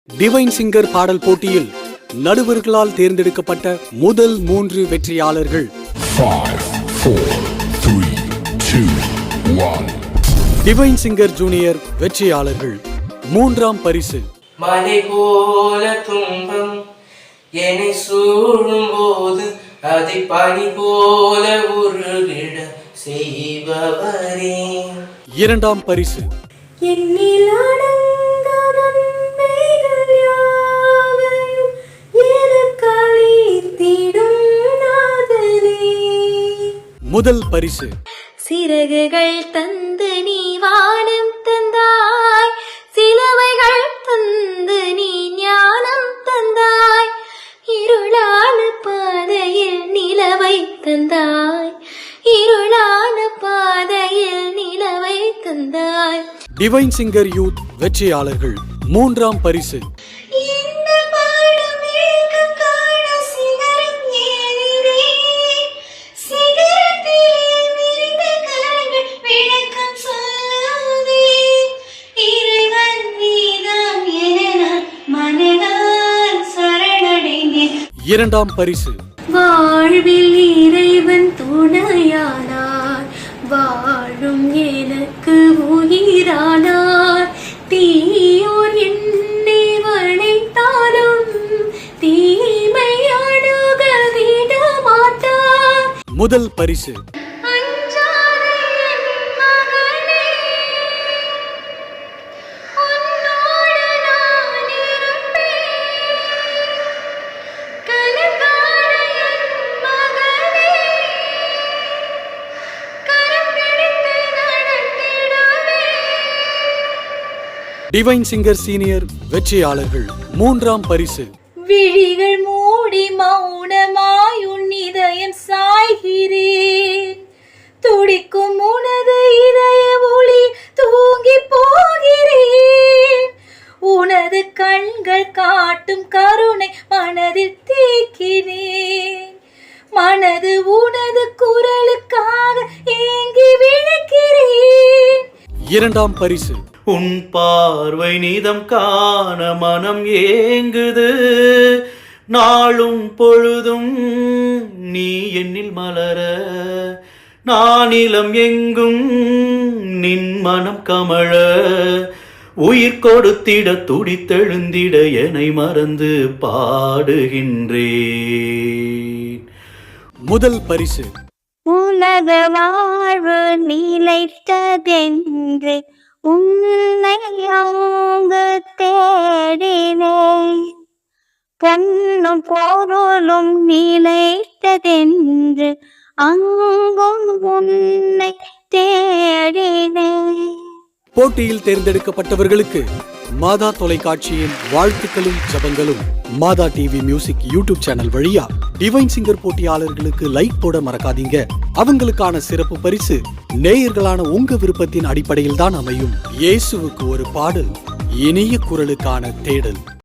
Divine singer பாடல் போட்டியில் நடுவர்களால் தேர்ந்தெடுக்கப்பட்ட முதல் 3 வெற்றியாளர்கள் 5, 4, 3, 2, 1. டிவைன் சிங்கர் ஜூனியர் வெற்றியாளர்கள். 3ஆம் பரிசு மலை போல துன்பம் என்னை சூழும் போது அதை பனி போல உருகிட செய்பவரே. 2ஆம் பரிசு முதல் பரிசு சிறகுகள் தந்து நீ வானம் தந்தாய், சிலுவைகள் தந்து நீ ஞானம் தந்தாய், இருளான பாதையில் நிலவை தந்தாய், இருளான பாதையில் நிலவை தந்தாய். டிவைன் சிங்கர் யூத் வெற்றியாளர்கள். 3ஆம் பரிசு இரண்டாம் பரிசு வாழ்வில் இறைவன் துணையானார், வாழும் எனக்கு உயிரானார், தீயோர் என்னை வளைத்தாலும் தீமை அணுக விட மாட்டார். முதல் பரிசு டிவைன் சிங்கர் சீனியர் வெற்றியாளர்கள். 3ஆம் பரிசு விழிகள் மூடி மௌனமாய் உன் இதயம் சாய்கிறேன், துடிக்கும் உனது இதய ஒளி தூங்கி போகிறேன், உனது கண்கள் காட்டும் கருணை மனதில் தேக்கிறேன், மனது உனது குரலுக்காக ஏங்கி விழிக்கிறேன். 2ஆம் பரிசு உன் பார்வை நீதம் காண மனம் ஏங்குது, நாளும் பொழுதும் நீ என்னில் மலர, நானிலம் எங்கும் நின் மனம் கமழ, உயிர் கொடுத்திட துடித்தெழுந்திட என்னை மறந்து பாடுகின்றேன். முதல் பரிசு உலக வாழ்வு நிலைத்ததென்று உன்னை அங்கு தேடினேன், கண்ணும் பொருளும் நிலைத்ததென்று அங்கும் உன்னை தேடினேன். போட்டியில் தேர்ந்தெடுக்கப்பட்டவர்களுக்கு மாதா தொலைக்காட்சியின் வாழ்த்துக்களும் ஜபங்களும் மாதா டிவி மியூசிக் யூடியூப் சேனல் வழியா டிவைன் சிங்கர் போட்டியாளர்களுக்கு லைக் போட மறக்காதீங்க. அவங்களுக்கான சிறப்பு பரிசு நேயர்களான உங்க விருப்பத்தின் அடிப்படையில் தான் அமையும். இயேசுவுக்கு ஒரு பாடல், இனிய குரலுக்கான தேடல்.